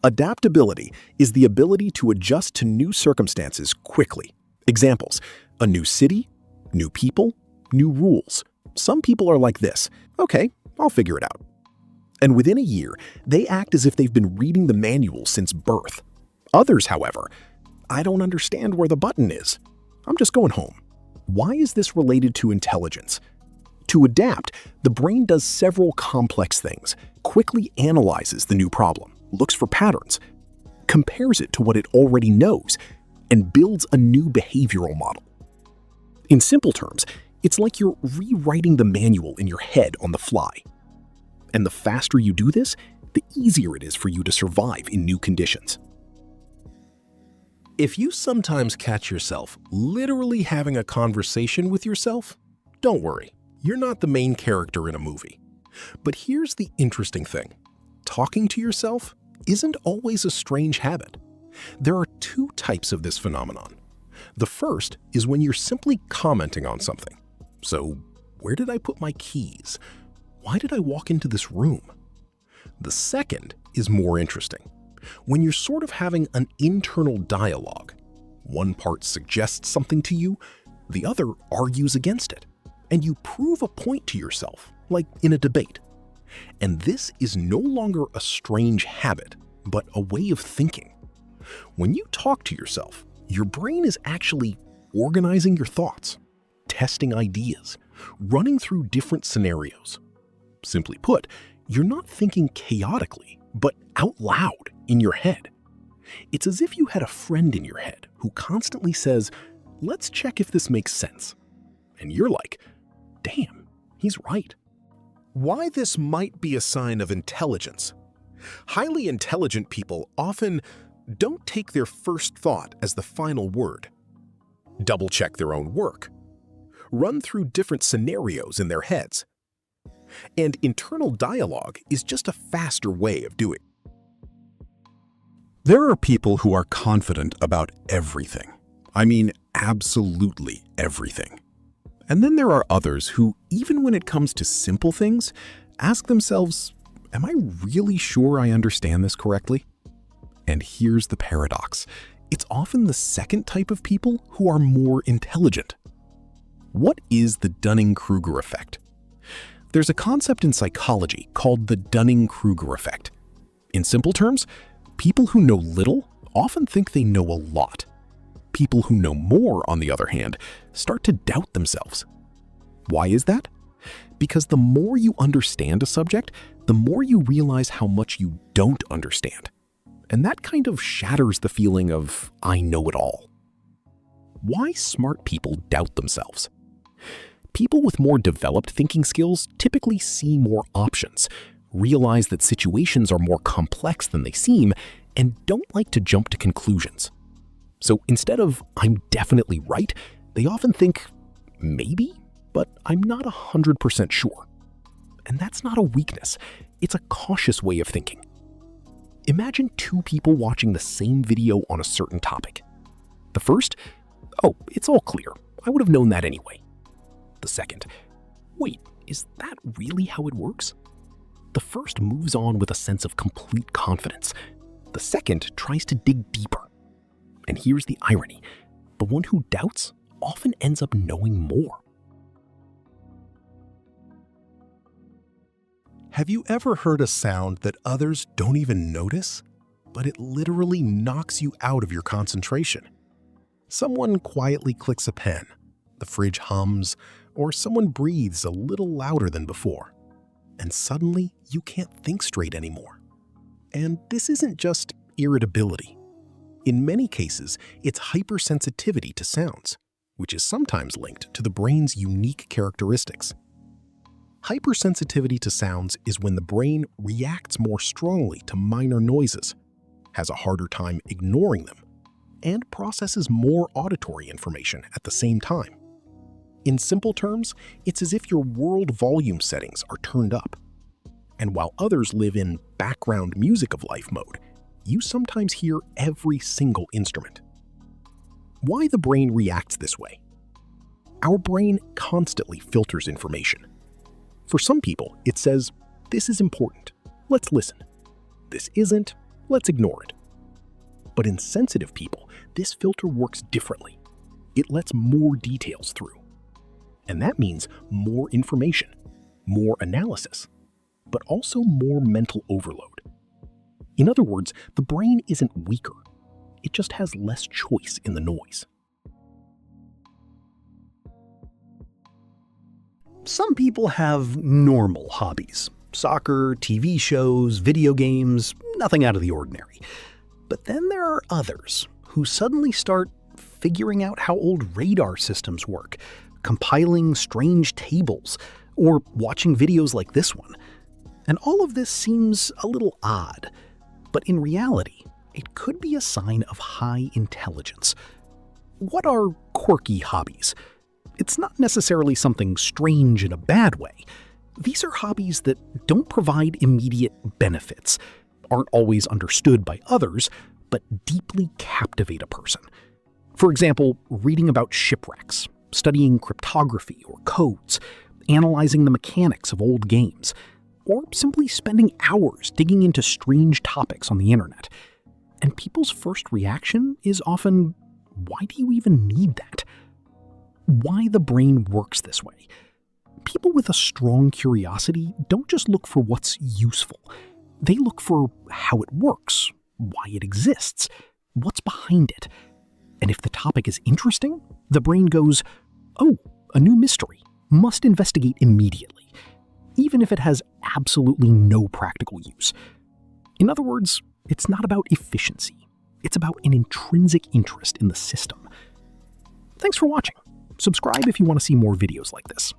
Adaptability is the ability to adjust to new circumstances quickly. Examples: a new city, new people, new rules. Some people are like this: okay, I'll figure it out. And within a year, they act as if they've been reading the manual since birth. Others, however, I don't understand where the button is. I'm just going home. Why is this related to intelligence? To adapt, the brain does several complex things, quickly analyzes the new problem, looks for patterns, compares it to what it already knows, and builds a new behavioral model. In simple terms, it's like you're rewriting the manual in your head on the fly. And the faster you do this, the easier it is for you to survive in new conditions. If you sometimes catch yourself literally having a conversation with yourself, don't worry, you're not the main character in a movie. But here's the interesting thing. Talking to yourself isn't always a strange habit. There are two types of this phenomenon. The first is when you're simply commenting on something. So, where did I put my keys? Why did I walk into this room? The second is more interesting. When you're sort of having an internal dialogue. One part suggests something to you, the other argues against it, and you prove a point to yourself, like in a debate. And this is no longer a strange habit, but a way of thinking. When you talk to yourself, your brain is actually organizing your thoughts, testing ideas, running through different scenarios. Simply put, you're not thinking chaotically, but out loud in your head. It's as if you had a friend in your head who constantly says, "Let's check if this makes sense." And you're like, "Damn, he's right." Why this might be a sign of intelligence. Highly intelligent people often don't take their first thought as the final word. Double-check their own work. Run through different scenarios in their heads. And internal dialogue is just a faster way of doing it. There are people who are confident about everything. I mean, absolutely everything. And then there are others who, even when it comes to simple things, ask themselves, am I really sure I understand this correctly? And here's the paradox. It's often the second type of people who are more intelligent. What is the Dunning-Kruger effect? There's a concept in psychology called the Dunning-Kruger effect. In simple terms, people who know little often think they know a lot. People who know more, on the other hand, start to doubt themselves. Why is that? Because the more you understand a subject, the more you realize how much you don't understand. And that kind of shatters the feeling of, I know it all. Why smart people doubt themselves? People with more developed thinking skills typically see more options, realize that situations are more complex than they seem, and don't like to jump to conclusions. So instead of, I'm definitely right, they often think, maybe, but I'm not 100% sure. And that's not a weakness, it's a cautious way of thinking. Imagine two people watching the same video on a certain topic. The first, oh, it's all clear, I would have known that anyway. The second, wait, is that really how it works? The first moves on with a sense of complete confidence. The second tries to dig deeper. And here's the irony. The one who doubts often ends up knowing more. Have you ever heard a sound that others don't even notice, but it literally knocks you out of your concentration? Someone quietly clicks a pen, the fridge hums, or someone breathes a little louder than before, and suddenly you can't think straight anymore. And this isn't just irritability. In many cases, it's hypersensitivity to sounds, which is sometimes linked to the brain's unique characteristics. Hypersensitivity to sounds is when the brain reacts more strongly to minor noises, has a harder time ignoring them, and processes more auditory information at the same time. In simple terms, it's as if your world volume settings are turned up. And while others live in background music of life mode, you sometimes hear every single instrument. Why the brain reacts this way? Our brain constantly filters information. For some people, it says, this is important, let's listen. This isn't, let's ignore it. But in sensitive people, this filter works differently. It lets more details through. And that means more information, more analysis, but also more mental overload. In other words, the brain isn't weaker. It just has less choice in the noise. Some people have normal hobbies. Soccer, TV shows, video games, nothing out of the ordinary. But then there are others who suddenly start figuring out how old radar systems work, compiling strange tables, or watching videos like this one. And all of this seems a little odd, but in reality, it could be a sign of high intelligence. What are quirky hobbies? It's not necessarily something strange in a bad way. These are hobbies that don't provide immediate benefits, aren't always understood by others, but deeply captivate a person. For example, reading about shipwrecks, studying cryptography or codes, analyzing the mechanics of old games, or simply spending hours digging into strange topics on the internet. And people's first reaction is often, why do you even need that? Why the brain works this way. People with a strong curiosity don't just look for what's useful. They look for how it works, why it exists, what's behind it. And if the topic is interesting, the brain goes, oh, a new mystery, must investigate immediately, even if it has absolutely no practical use. In other words, it's not about efficiency. It's about an intrinsic interest in the system. Thanks for watching. Subscribe if you want to see more videos like this.